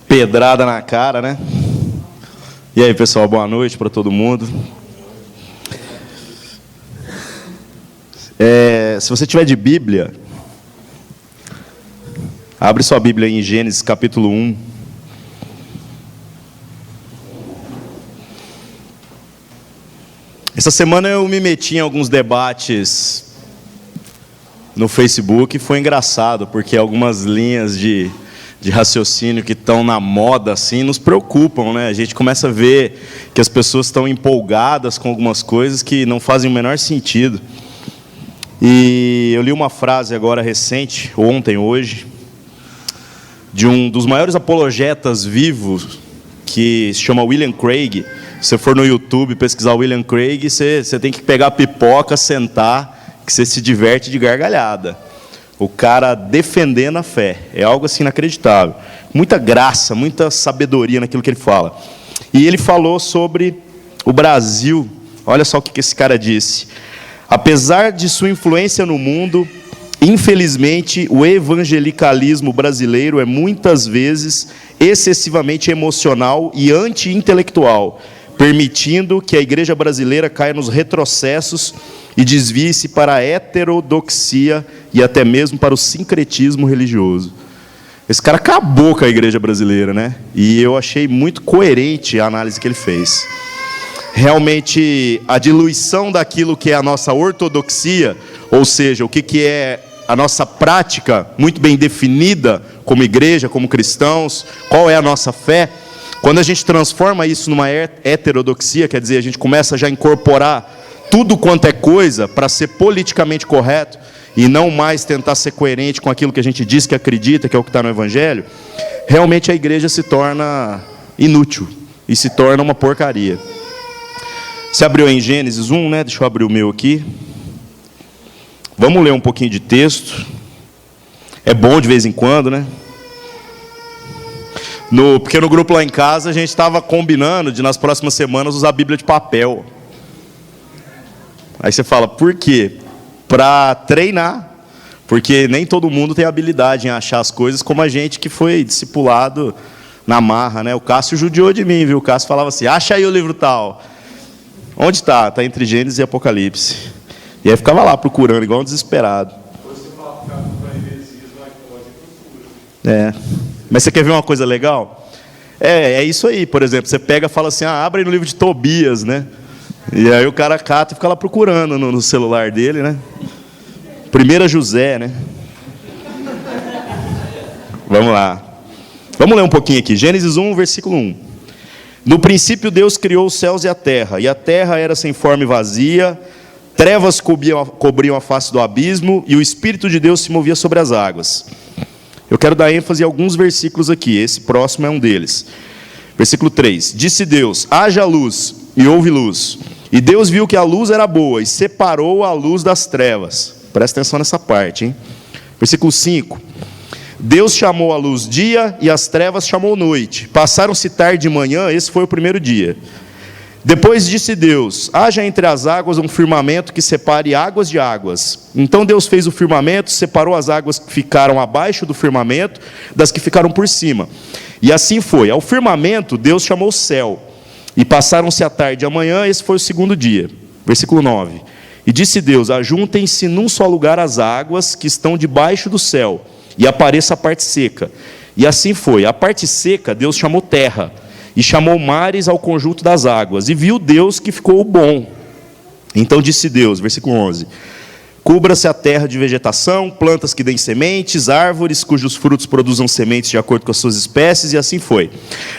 Pedrada na cara, né? E aí, pessoal, boa noite para todo mundo. Se você tiver de Bíblia, abre sua Bíblia em Gênesis capítulo 1. Essa semana eu me meti em alguns debates no Facebook e foi engraçado, porque algumas linhas de raciocínio que estão na moda, assim, nos preocupam, né? A gente começa a ver que as pessoas estão empolgadas com algumas coisas que não fazem o menor sentido. E eu li uma frase agora recente, ontem, hoje, de um dos maiores apologetas vivos, que se chama William Craig. Se você for no YouTube pesquisar William Craig, você tem que pegar a pipoca, sentar, que você se diverte de gargalhada. O cara defendendo a fé. É algo assim inacreditável. Muita graça, muita sabedoria naquilo que ele fala. E ele falou sobre o Brasil. Olha só o que esse cara disse. Apesar de sua influência no mundo, infelizmente, o evangelicalismo brasileiro é muitas vezes excessivamente emocional e anti-intelectual, permitindo que a igreja brasileira caia nos retrocessos e desvie-se para a heterodoxia e até mesmo para o sincretismo religioso. Esse cara acabou com a igreja brasileira, né? E eu achei muito coerente a análise que ele fez. Realmente, a diluição daquilo que é a nossa ortodoxia, ou seja, o que é a nossa prática muito bem definida como igreja, como cristãos, qual é a nossa fé, quando a gente transforma isso numa heterodoxia, quer dizer, a gente começa já a incorporar tudo quanto é coisa para ser politicamente correto e não mais tentar ser coerente com aquilo que a gente diz que acredita, que é o que está no Evangelho, realmente a igreja se torna inútil e se torna uma porcaria. Você abriu em Gênesis 1, né? Deixa eu abrir o meu aqui. Vamos ler um pouquinho de texto. É bom de vez em quando, né? No pequeno grupo lá em casa, a gente estava combinando de nas próximas semanas usar a Bíblia de papel. Aí você fala, por quê? Para treinar, porque nem todo mundo tem habilidade em achar as coisas como a gente que foi discipulado na marra, né? O Cássio judiou de mim, viu? O Cássio falava assim, acha aí o livro tal. Onde está? Está entre Gênesis e Apocalipse. E aí ficava lá procurando, igual um desesperado. Mas você quer ver uma coisa legal? É isso aí, por exemplo, você pega e fala assim, abre aí no livro de Tobias, né? E aí o cara cata e fica lá procurando no celular dele, né? 1 José, né? Vamos lá. Vamos ler um pouquinho aqui. Gênesis 1, versículo 1. No princípio Deus criou os céus e a terra era sem forma e vazia, trevas cobriam a face do abismo, e o Espírito de Deus se movia sobre as águas. Eu quero dar ênfase em alguns versículos aqui, esse próximo é um deles. Versículo 3. Disse Deus, haja luz, e houve luz. E Deus viu que a luz era boa, e separou a luz das trevas. Presta atenção nessa parte, hein? Versículo 5. Deus chamou a luz dia, e as trevas chamou noite. Passaram-se tarde e manhã, esse foi o primeiro dia. Depois disse Deus, haja entre as águas um firmamento que separe águas de águas. Então Deus fez o firmamento, separou as águas que ficaram abaixo do firmamento, das que ficaram por cima. E assim foi. Ao firmamento, Deus chamou céu. E passaram-se a tarde e a manhã, esse foi o segundo dia. Versículo 9. E disse Deus, ajuntem-se num só lugar as águas que estão debaixo do céu, e apareça a parte seca. E assim foi. A parte seca, Deus chamou terra, e chamou mares ao conjunto das águas. E viu Deus que ficou bom. Então disse Deus, versículo 11, cubra-se a terra de vegetação, plantas que deem sementes, árvores cujos frutos produzam sementes de acordo com as suas espécies, e assim foi.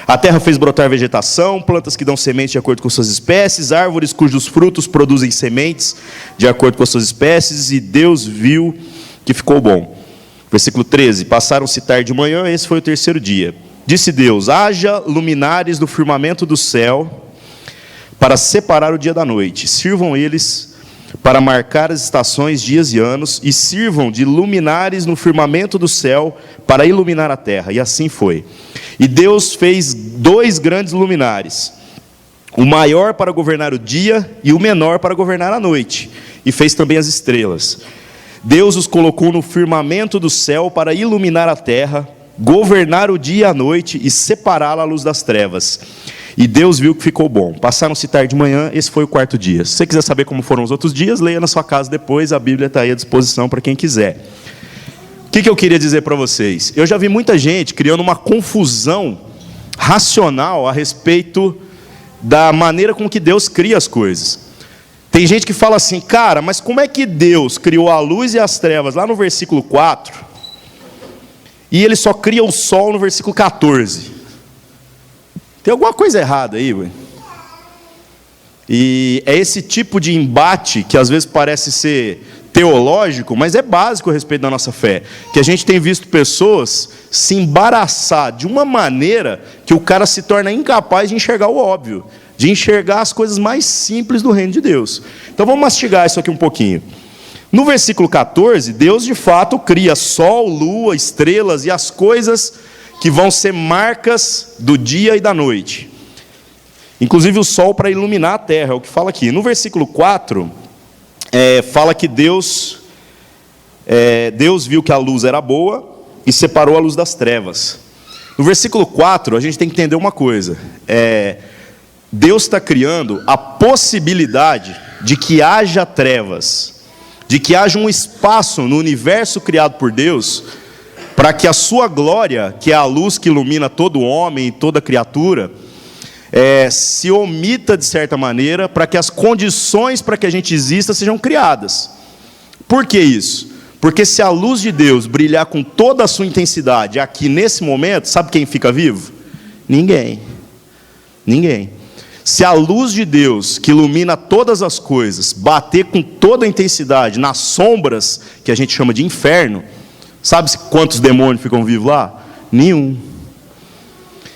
A terra fez brotar vegetação, plantas que dão sementes de acordo com as suas espécies, árvores cujos frutos produzem sementes de acordo com as suas espécies, e Deus viu que ficou bom. Versículo 13, passaram-se tarde e manhã, esse foi o terceiro dia. Disse Deus, haja luminares no firmamento do céu, para separar o dia da noite. Sirvam eles para marcar as estações, dias e anos, e sirvam de luminares no firmamento do céu para iluminar a terra. E assim foi. E Deus fez 2 grandes luminares, o maior para governar o dia e o menor para governar a noite, e fez também as estrelas. Deus os colocou no firmamento do céu para iluminar a terra, governar o dia e a noite e separá-la à luz das trevas. E Deus viu que ficou bom. Passaram-se tarde de manhã, esse foi o 4º dia. Se você quiser saber como foram os outros dias, leia na sua casa depois, a Bíblia está aí à disposição para quem quiser. O que eu queria dizer para vocês? Eu já vi muita gente criando uma confusão racional a respeito da maneira com que Deus cria as coisas. Tem gente que fala assim, cara, mas como é que Deus criou a luz e as trevas lá no versículo 4, e Ele só cria o sol no versículo 14? Tem alguma coisa errada aí, ué? E é esse tipo de embate que às vezes parece ser teológico, mas é básico a respeito da nossa fé. Que a gente tem visto pessoas se embaraçar de uma maneira que o cara se torna incapaz de enxergar o óbvio, de enxergar as coisas mais simples do reino de Deus. Então vamos mastigar isso aqui um pouquinho. No versículo 14, Deus de fato cria sol, lua, estrelas e as coisas que vão ser marcas do dia e da noite. Inclusive o sol para iluminar a terra, é o que fala aqui. No versículo 4, fala que Deus viu que a luz era boa e separou a luz das trevas. No versículo 4, a gente tem que entender uma coisa. Deus está criando a possibilidade de que haja trevas, de que haja um espaço no universo criado por Deus, para que a sua glória, que é a luz que ilumina todo homem e toda criatura, se omita de certa maneira, para que as condições para que a gente exista sejam criadas. Por que isso? Porque se a luz de Deus brilhar com toda a sua intensidade aqui nesse momento, sabe quem fica vivo? Ninguém. Ninguém. Se a luz de Deus, que ilumina todas as coisas, bater com toda a intensidade nas sombras, que a gente chama de inferno, sabe quantos demônios ficam vivos lá? Nenhum.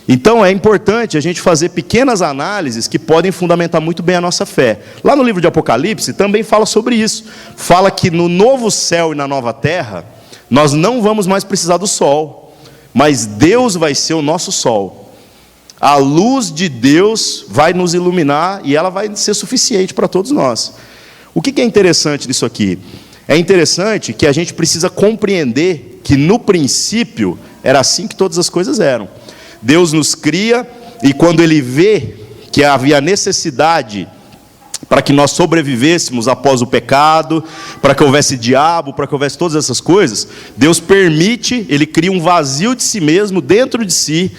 Então é importante a gente fazer pequenas análises que podem fundamentar muito bem a nossa fé. Lá no livro de Apocalipse também fala sobre isso. Fala que no novo céu e na nova terra, nós não vamos mais precisar do sol, mas Deus vai ser o nosso sol. A luz de Deus vai nos iluminar e ela vai ser suficiente para todos nós. O que é interessante disso aqui? É interessante que a gente precisa compreender que no princípio era assim que todas as coisas eram. Deus nos cria e quando Ele vê que havia necessidade para que nós sobrevivêssemos após o pecado, para que houvesse diabo, para que houvesse todas essas coisas, Deus permite, Ele cria um vazio de si mesmo dentro de si.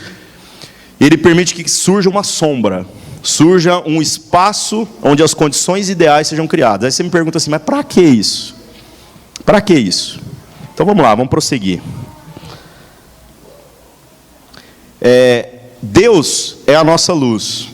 Ele permite que surja uma sombra, surja um espaço onde as condições ideais sejam criadas. Aí você me pergunta assim, mas para que isso? Para que isso? Então vamos lá, vamos prosseguir. Deus é a nossa luz.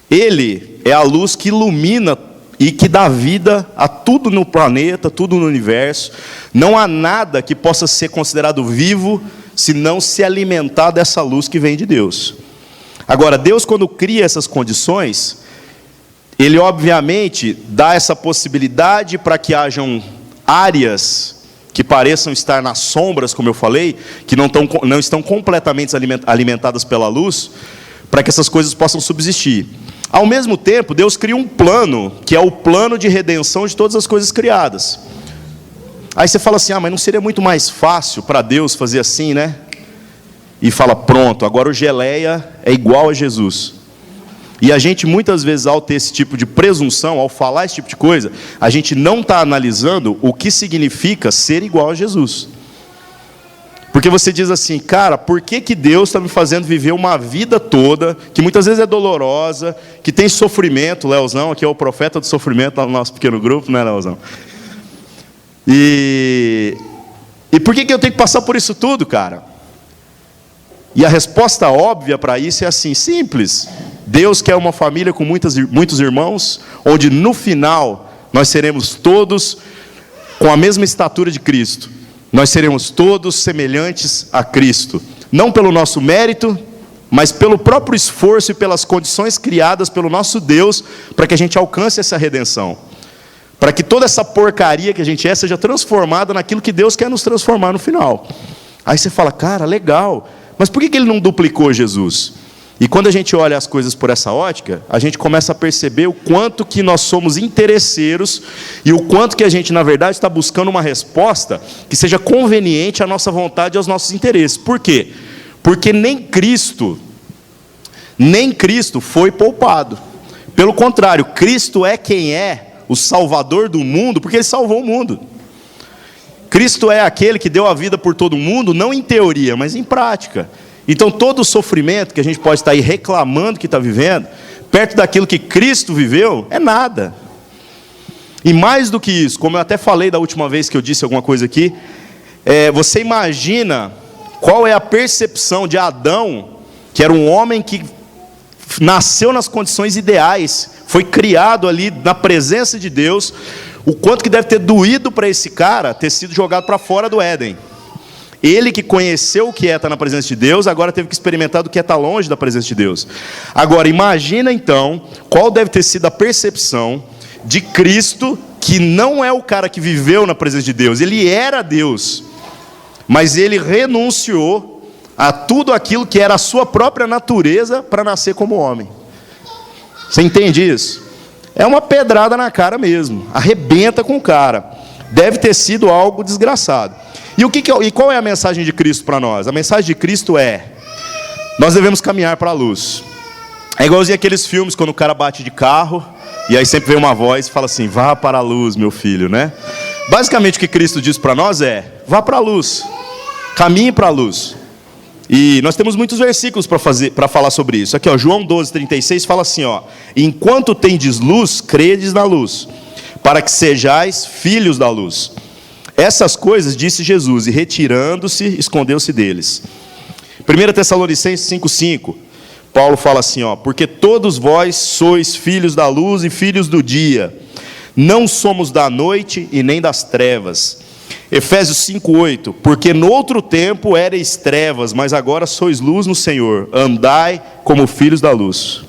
Ele é a luz que ilumina e que dá vida a tudo no planeta, tudo no universo. Não há nada que possa ser considerado vivo se não se alimentar dessa luz que vem de Deus. Agora, Deus, quando cria essas condições, Ele obviamente dá essa possibilidade para que hajam áreas que pareçam estar nas sombras, como eu falei, que não estão completamente alimentadas pela luz, para que essas coisas possam subsistir. Ao mesmo tempo, Deus cria um plano, que é o plano de redenção de todas as coisas criadas. Aí você fala assim, mas não seria muito mais fácil para Deus fazer assim, né? E fala, pronto, agora o geleia é igual a Jesus. E a gente muitas vezes, ao ter esse tipo de presunção, ao falar esse tipo de coisa, a gente não está analisando o que significa ser igual a Jesus. Porque você diz assim, cara, por que Deus está me fazendo viver uma vida toda, que muitas vezes é dolorosa, que tem sofrimento? Leozão, aqui é o profeta do sofrimento lá no nosso pequeno grupo, né, Leozão? E por que eu tenho que passar por isso tudo, cara? E a resposta óbvia para isso é assim, simples. Deus quer uma família com muitos irmãos, onde no final nós seremos todos com a mesma estatura de Cristo. Nós seremos todos semelhantes a Cristo. Não pelo nosso mérito, mas pelo próprio esforço e pelas condições criadas pelo nosso Deus, para que a gente alcance essa redenção. para que toda essa porcaria que a gente é seja transformada naquilo que Deus quer nos transformar no final. Aí você fala, cara, legal, mas por que ele não duplicou Jesus? E quando a gente olha as coisas por essa ótica, a gente começa a perceber o quanto que nós somos interesseiros e o quanto que a gente, na verdade, está buscando uma resposta que seja conveniente à nossa vontade e aos nossos interesses. Por quê? Porque nem Cristo foi poupado. Pelo contrário, Cristo é quem é o Salvador do mundo, porque Ele salvou o mundo. Cristo é aquele que deu a vida por todo mundo, não em teoria, mas em prática. Então, todo o sofrimento que a gente pode estar aí reclamando que está vivendo, perto daquilo que Cristo viveu, é nada. E mais do que isso, como eu até falei da última vez que eu disse alguma coisa aqui, você imagina qual é a percepção de Adão, que era um homem que nasceu nas condições ideais, foi criado ali na presença de Deus, o quanto que deve ter doído para esse cara ter sido jogado para fora do Éden. Ele que conheceu o que é estar na presença de Deus, agora teve que experimentar do que é estar longe da presença de Deus. Agora, imagina então, qual deve ter sido a percepção de Cristo, que não é o cara que viveu na presença de Deus, ele era Deus, mas ele renunciou a tudo aquilo que era a sua própria natureza para nascer como homem. Você entende isso? É uma pedrada na cara mesmo, arrebenta com o cara. Deve ter sido algo desgraçado. E qual é a mensagem de Cristo para nós? A mensagem de Cristo é: nós devemos caminhar para a luz. É igualzinho aqueles filmes quando o cara bate de carro e aí sempre vem uma voz e fala assim: vá para a luz, meu filho, né? Basicamente o que Cristo diz para nós é: vá para a luz, caminhe para a luz. E nós temos muitos versículos para falar sobre isso. Aqui, ó, João 12:36 fala assim, ó: enquanto tendes luz, credes na luz, para que sejais filhos da luz. Essas coisas disse Jesus, e retirando-se, escondeu-se deles. 1 Tessalonicenses 5:5, Paulo fala assim, ó: porque todos vós sois filhos da luz e filhos do dia, não somos da noite e nem das trevas. Efésios 5:8, porque no outro tempo éreis trevas, mas agora sois luz no Senhor, andai como filhos da luz.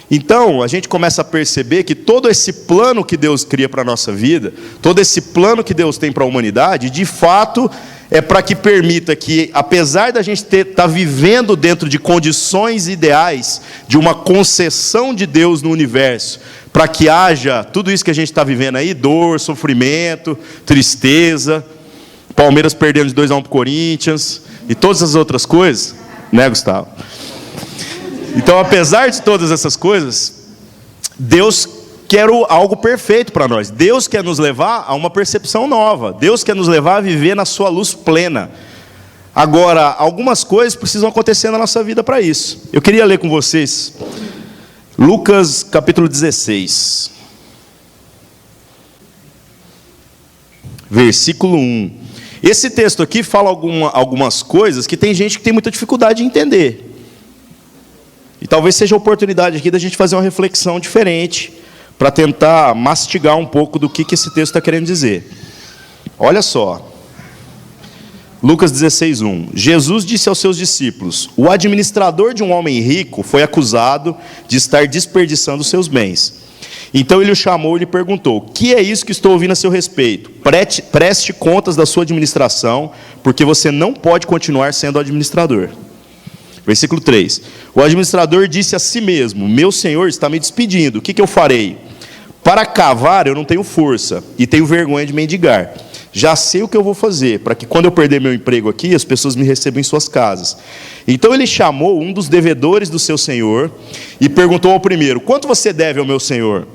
Então, a gente começa a perceber que todo esse plano que Deus cria para a nossa vida, todo esse plano que Deus tem para a humanidade, de fato, é para que permita que, apesar da gente estar vivendo dentro de condições ideais, de uma concessão de Deus no universo, para que haja tudo isso que a gente está vivendo aí, dor, sofrimento, tristeza, Palmeiras perdendo de 2-1 para o Corinthians, e todas as outras coisas, né, Gustavo? Então, apesar de todas essas coisas, Deus quer algo perfeito para nós. Deus quer nos levar a uma percepção nova. Deus quer nos levar a viver na sua luz plena. Agora, algumas coisas precisam acontecer na nossa vida para isso. Eu queria ler com vocês Lucas capítulo 16, versículo 1. Esse texto aqui fala algumas coisas que tem gente que tem muita dificuldade de entender. E talvez seja a oportunidade aqui da gente fazer uma reflexão diferente, para tentar mastigar um pouco do que esse texto está querendo dizer. Olha só. Lucas 16:1. Jesus disse aos seus discípulos: o administrador de um homem rico foi acusado de estar desperdiçando seus bens. Então ele o chamou e lhe perguntou: que é isso que estou ouvindo a seu respeito? Preste contas da sua administração, porque você não pode continuar sendo administrador. Versículo 3. O administrador disse a si mesmo: meu senhor está me despedindo, o que eu farei? Para cavar eu não tenho força, e tenho vergonha de mendigar. Já sei o que eu vou fazer, para que quando eu perder meu emprego aqui, as pessoas me recebam em suas casas. Então ele chamou um dos devedores do seu senhor, e perguntou ao primeiro: quanto você deve ao meu senhor?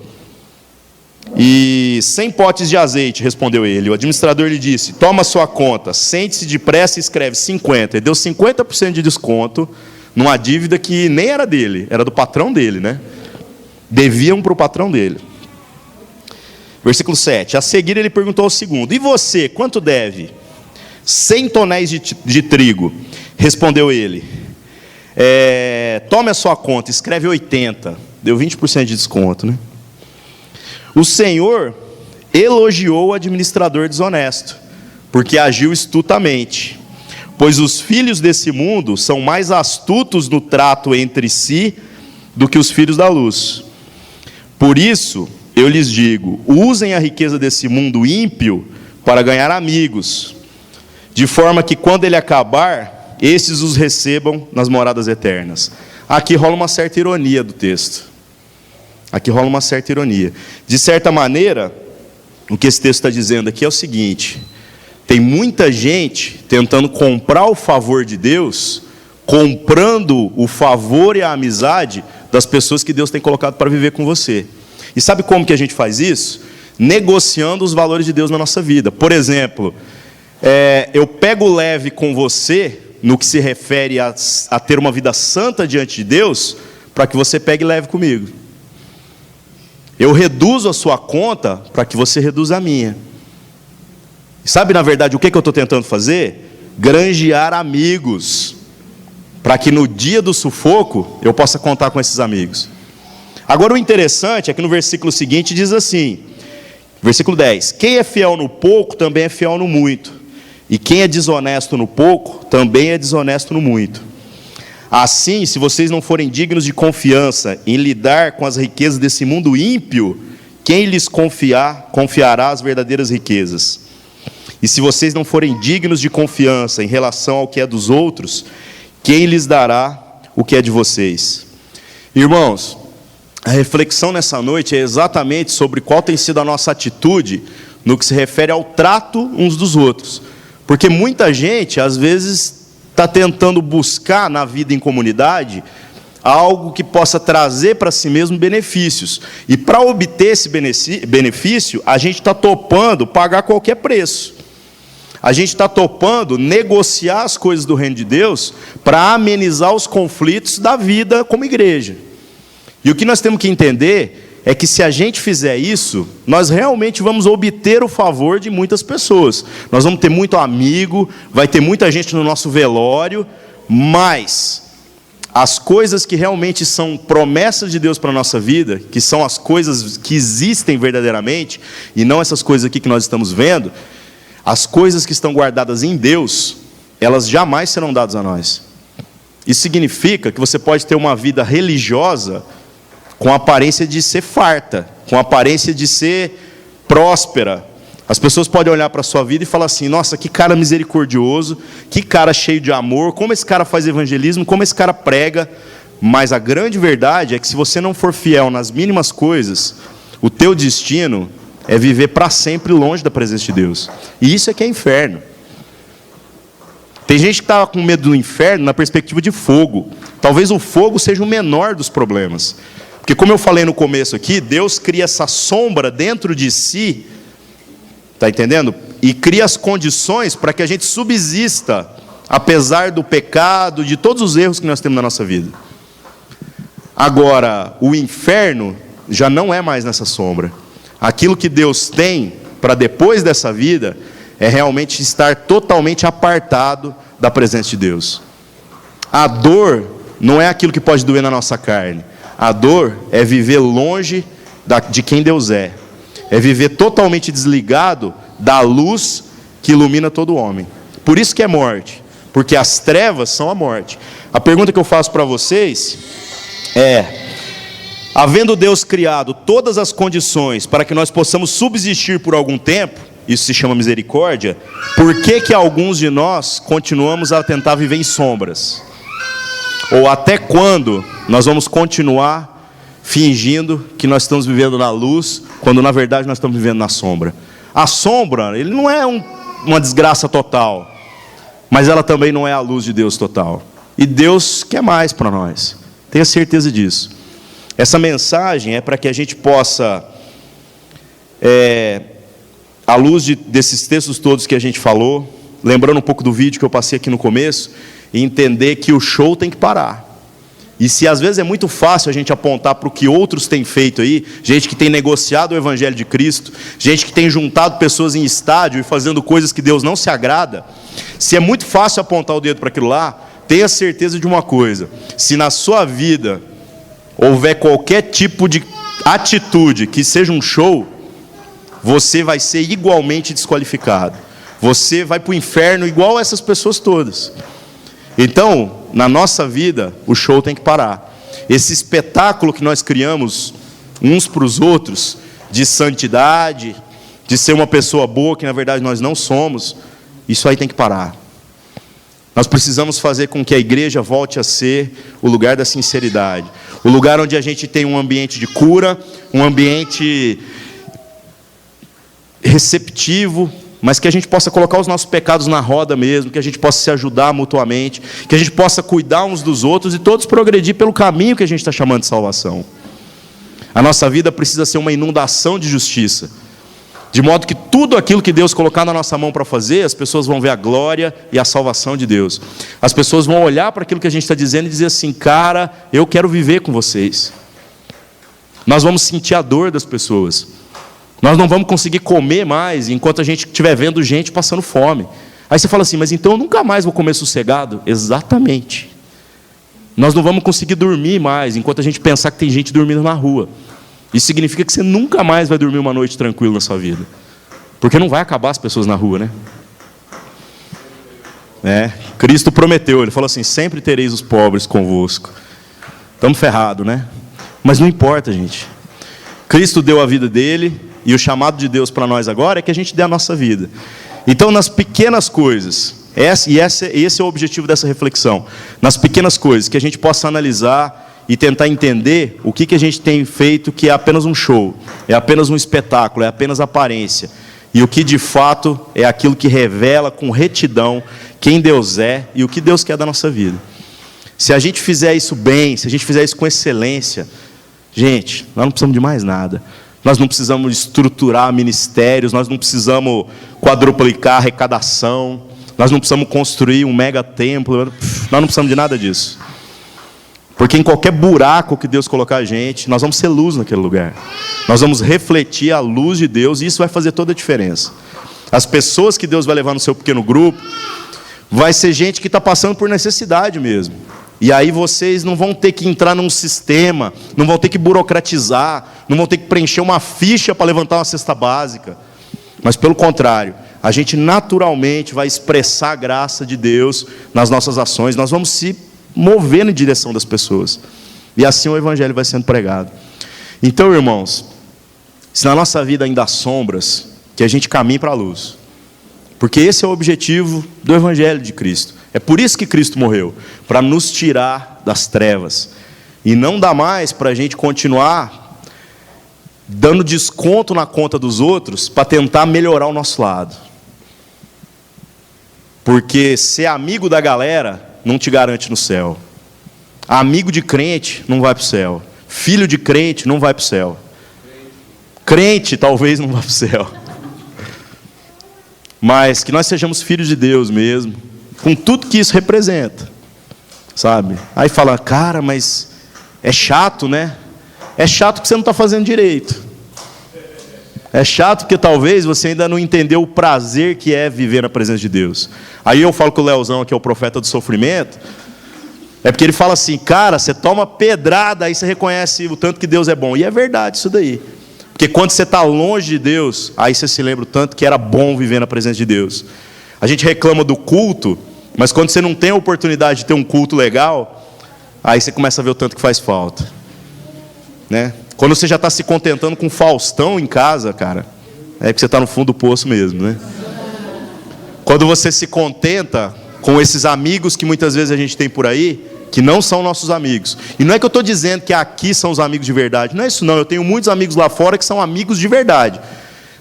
E 100 potes de azeite, respondeu ele. O administrador lhe disse: toma sua conta, sente-se depressa e escreve 50. Ele deu 50% de desconto numa dívida que nem era dele, era do patrão dele, né? Deviam para o patrão dele. Versículo 7. A seguir ele perguntou ao segundo: e você, quanto deve? 100 tonéis de trigo. Respondeu ele: tome a sua conta, escreve 80. Deu 20% de desconto, né? O Senhor elogiou o administrador desonesto, porque agiu astutamente. Pois os filhos desse mundo são mais astutos no trato entre si do que os filhos da luz. Por isso, eu lhes digo, usem a riqueza desse mundo ímpio para ganhar amigos, de forma que quando ele acabar, esses os recebam nas moradas eternas. Aqui rola uma certa ironia do texto. Aqui rola uma certa ironia. De certa maneira, o que esse texto está dizendo aqui é o seguinte: tem muita gente tentando comprar o favor de Deus, comprando o favor e a amizade das pessoas que Deus tem colocado para viver com você. E sabe como que a gente faz isso? Negociando os valores de Deus na nossa vida. Por exemplo, eu pego leve com você no que se refere a ter uma vida santa diante de Deus, para que você pegue leve comigo. Eu reduzo a sua conta para que você reduza a minha. Sabe, na verdade, o que eu estou tentando fazer? Granjear amigos, para que no dia do sufoco eu possa contar com esses amigos. Agora, o interessante é que no versículo seguinte diz assim, versículo 10: quem é fiel no pouco também é fiel no muito, e quem é desonesto no pouco também é desonesto no muito. Assim, se vocês não forem dignos de confiança em lidar com as riquezas desse mundo ímpio, quem lhes confiará as verdadeiras riquezas? E se vocês não forem dignos de confiança em relação ao que é dos outros, quem lhes dará o que é de vocês? Irmãos, a reflexão nessa noite é exatamente sobre qual tem sido a nossa atitude no que se refere ao trato uns dos outros. Porque muita gente, às vezes, está tentando buscar na vida em comunidade algo que possa trazer para si mesmo benefícios. E para obter esse benefício, a gente está topando pagar qualquer preço. A gente está topando negociar as coisas do reino de Deus para amenizar os conflitos da vida como igreja. E o que nós temos que entender é que se a gente fizer isso, nós realmente vamos obter o favor de muitas pessoas. Nós vamos ter muito amigo, vai ter muita gente no nosso velório, mas as coisas que realmente são promessas de Deus para a nossa vida, que são as coisas que existem verdadeiramente, e não essas coisas aqui que nós estamos vendo, as coisas que estão guardadas em Deus, elas jamais serão dadas a nós. Isso significa que você pode ter uma vida religiosa com a aparência de ser farta, com a aparência de ser próspera. As pessoas podem olhar para a sua vida e falar assim: nossa, que cara misericordioso, que cara cheio de amor, como esse cara faz evangelismo, como esse cara prega. Mas a grande verdade é que se você não for fiel nas mínimas coisas, o teu destino é viver para sempre longe da presença de Deus. E isso é que é inferno. Tem gente que está com medo do inferno na perspectiva de fogo. Talvez o fogo seja o menor dos problemas. Porque, como eu falei no começo aqui, Deus cria essa sombra dentro de si, está entendendo? E cria as condições para que a gente subsista, apesar do pecado, de todos os erros que nós temos na nossa vida. Agora, o inferno já não é mais nessa sombra. Aquilo que Deus tem para depois dessa vida é realmente estar totalmente apartado da presença de Deus. A dor não é aquilo que pode doer na nossa carne. A dor é viver longe de quem Deus é. É viver totalmente desligado da luz que ilumina todo homem. Por isso que é morte. Porque as trevas são a morte. A pergunta que eu faço para vocês é: havendo Deus criado todas as condições para que nós possamos subsistir por algum tempo, isso se chama misericórdia, por que alguns de nós continuamos a tentar viver em sombras? Ou até quando nós vamos continuar fingindo que nós estamos vivendo na luz, quando na verdade nós estamos vivendo na sombra? A sombra, ele não é uma desgraça total, mas ela também não é a luz de Deus total. E Deus quer mais para nós, tenha certeza disso. Essa mensagem é para que a gente possa, à luz desses textos todos que a gente falou, lembrando um pouco do vídeo que eu passei aqui no começo, e entender que o show tem que parar. E se às vezes é muito fácil a gente apontar para o que outros têm feito aí, gente que tem negociado o Evangelho de Cristo, gente que tem juntado pessoas em estádio e fazendo coisas que Deus não se agrada, se é muito fácil apontar o dedo para aquilo lá, tenha certeza de uma coisa: se na sua vida houver qualquer tipo de atitude que seja um show, você vai ser igualmente desqualificado. Você vai para o inferno igual essas pessoas todas. Então, na nossa vida, o show tem que parar. Esse espetáculo que nós criamos uns para os outros, de santidade, de ser uma pessoa boa, que na verdade nós não somos, isso aí tem que parar. Nós precisamos fazer com que a igreja volte a ser o lugar da sinceridade, o lugar onde a gente tem um ambiente de cura, um ambiente receptivo, mas que a gente possa colocar os nossos pecados na roda mesmo, que a gente possa se ajudar mutuamente, que a gente possa cuidar uns dos outros e todos progredir pelo caminho que a gente está chamando de salvação. A nossa vida precisa ser uma inundação de justiça, de modo que tudo aquilo que Deus colocar na nossa mão para fazer, as pessoas vão ver a glória e a salvação de Deus. As pessoas vão olhar para aquilo que a gente está dizendo e dizer assim: cara, eu quero viver com vocês. Nós vamos sentir a dor das pessoas. Nós não vamos conseguir comer mais enquanto a gente estiver vendo gente passando fome. Aí você fala assim: mas então eu nunca mais vou comer sossegado? Exatamente. Nós não vamos conseguir dormir mais enquanto a gente pensar que tem gente dormindo na rua. Isso significa que você nunca mais vai dormir uma noite tranquila na sua vida. Porque não vai acabar as pessoas na rua, né? Cristo prometeu, Ele falou assim: sempre tereis os pobres convosco. Estamos ferrados, né? Mas não importa, gente. Cristo deu a vida dEle, e o chamado de Deus para nós agora é que a gente dê a nossa vida. Então, nas pequenas coisas, esse é o objetivo dessa reflexão, nas pequenas coisas, que a gente possa analisar e tentar entender o que a gente tem feito que é apenas um show, é apenas um espetáculo, é apenas aparência, e o que de fato é aquilo que revela com retidão quem Deus é e o que Deus quer da nossa vida. Se a gente fizer isso bem, se a gente fizer isso com excelência, gente, nós não precisamos de mais nada. Nós não precisamos estruturar ministérios, nós não precisamos quadruplicar a arrecadação, nós não precisamos construir um mega templo, nós não precisamos de nada disso. Porque em qualquer buraco que Deus colocar a gente, nós vamos ser luz naquele lugar. Nós vamos refletir a luz de Deus, e isso vai fazer toda a diferença. As pessoas que Deus vai levar no seu pequeno grupo, vai ser gente que está passando por necessidade mesmo. E aí vocês não vão ter que entrar num sistema, não vão ter que burocratizar, não vão ter que preencher uma ficha para levantar uma cesta básica. Mas pelo contrário, a gente naturalmente vai expressar a graça de Deus nas nossas ações, nós vamos se movendo em direção das pessoas. E assim o Evangelho vai sendo pregado. Então, irmãos, se na nossa vida ainda há sombras, que a gente caminhe para a luz. Porque esse é o objetivo do Evangelho de Cristo. É por isso que Cristo morreu, para nos tirar das trevas. E não dá mais para a gente continuar dando desconto na conta dos outros para tentar melhorar o nosso lado. Porque ser amigo da galera não te garante no céu. Amigo de crente não vai para o céu. Filho de crente não vai para o céu. Crente talvez não vá para o céu. Mas que nós sejamos filhos de Deus mesmo, com tudo que isso representa, sabe? Aí fala: cara, mas é chato, né? É chato porque você não está fazendo direito. É chato porque talvez você ainda não entendeu o prazer que é viver na presença de Deus. Aí eu falo com o Leozão, que é o profeta do sofrimento, é porque ele fala assim: cara, você toma pedrada, aí você reconhece o tanto que Deus é bom. E é verdade isso daí. Porque quando você está longe de Deus, aí você se lembra o tanto que era bom viver na presença de Deus. A gente reclama do culto, mas quando você não tem a oportunidade de ter um culto legal, aí você começa a ver o tanto que faz falta, né? Quando você já está se contentando com Faustão em casa, cara, é que você está no fundo do poço mesmo, né? Quando você se contenta com esses amigos que muitas vezes a gente tem por aí, que não são nossos amigos. E não é que eu estou dizendo que aqui são os amigos de verdade, não é isso não, eu tenho muitos amigos lá fora que são amigos de verdade.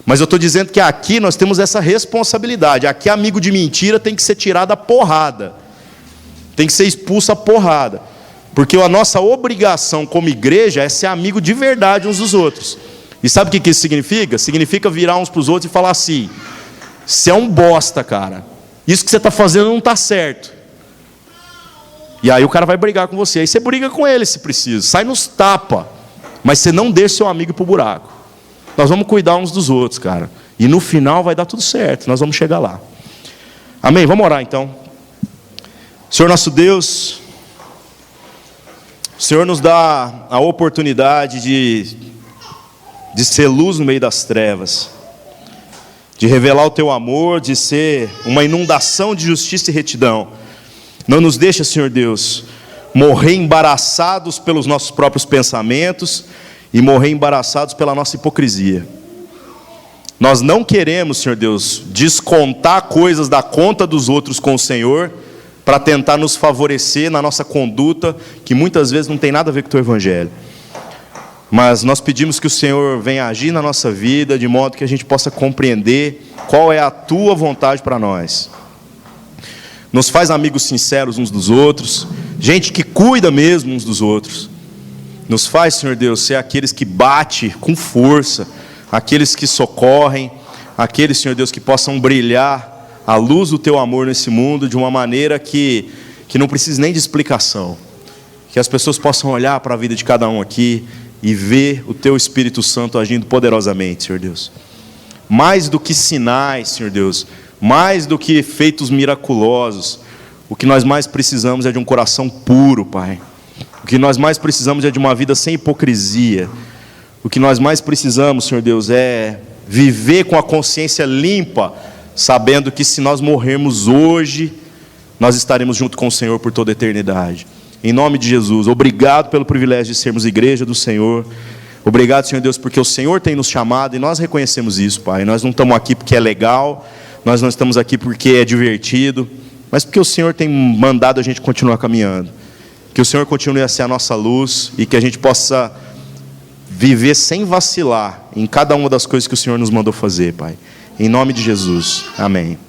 Mas eu estou dizendo que aqui nós temos essa responsabilidade. Aqui amigo de mentira tem que ser tirado a porrada. Tem que ser expulso a porrada. Porque a nossa obrigação como igreja é ser amigo de verdade uns dos outros. E sabe o que isso significa? Significa virar uns para os outros e falar assim: você é um bosta, cara. Isso que você está fazendo não está certo. E aí o cara vai brigar com você. Aí você briga com ele se precisa. Sai nos tapa. Mas você não deixa seu amigo para o buraco. Nós vamos cuidar uns dos outros, cara. E no final vai dar tudo certo. Nós vamos chegar lá. Amém? Vamos orar então. Senhor nosso Deus, o Senhor nos dá a oportunidade de ser luz no meio das trevas, de revelar o Teu amor, de ser uma inundação de justiça e retidão. Não nos deixa, Senhor Deus, morrer embaraçados pelos nossos próprios pensamentos e morrer embaraçados pela nossa hipocrisia. Nós não queremos, Senhor Deus, descontar coisas da conta dos outros com o Senhor, para tentar nos favorecer na nossa conduta, que muitas vezes não tem nada a ver com o Teu Evangelho. Mas nós pedimos que o Senhor venha agir na nossa vida, de modo que a gente possa compreender qual é a Tua vontade para nós. Nos faz amigos sinceros uns dos outros, gente que cuida mesmo uns dos outros. Nos faz, Senhor Deus, ser aqueles que batem com força, aqueles que socorrem, aqueles, Senhor Deus, que possam brilhar a luz do Teu amor nesse mundo de uma maneira que não precise nem de explicação. Que as pessoas possam olhar para a vida de cada um aqui e ver o Teu Espírito Santo agindo poderosamente, Senhor Deus. Mais do que sinais, Senhor Deus, mais do que feitos miraculosos, o que nós mais precisamos é de um coração puro, Pai. O que nós mais precisamos é de uma vida sem hipocrisia. O que nós mais precisamos, Senhor Deus, é viver com a consciência limpa, sabendo que se nós morrermos hoje, nós estaremos junto com o Senhor por toda a eternidade. Em nome de Jesus, obrigado pelo privilégio de sermos igreja do Senhor. Obrigado, Senhor Deus, porque o Senhor tem nos chamado e nós reconhecemos isso, Pai. Nós não estamos aqui porque é legal, nós não estamos aqui porque é divertido, mas porque o Senhor tem mandado a gente continuar caminhando. Que o Senhor continue a ser a nossa luz e que a gente possa viver sem vacilar em cada uma das coisas que o Senhor nos mandou fazer, Pai. Em nome de Jesus. Amém.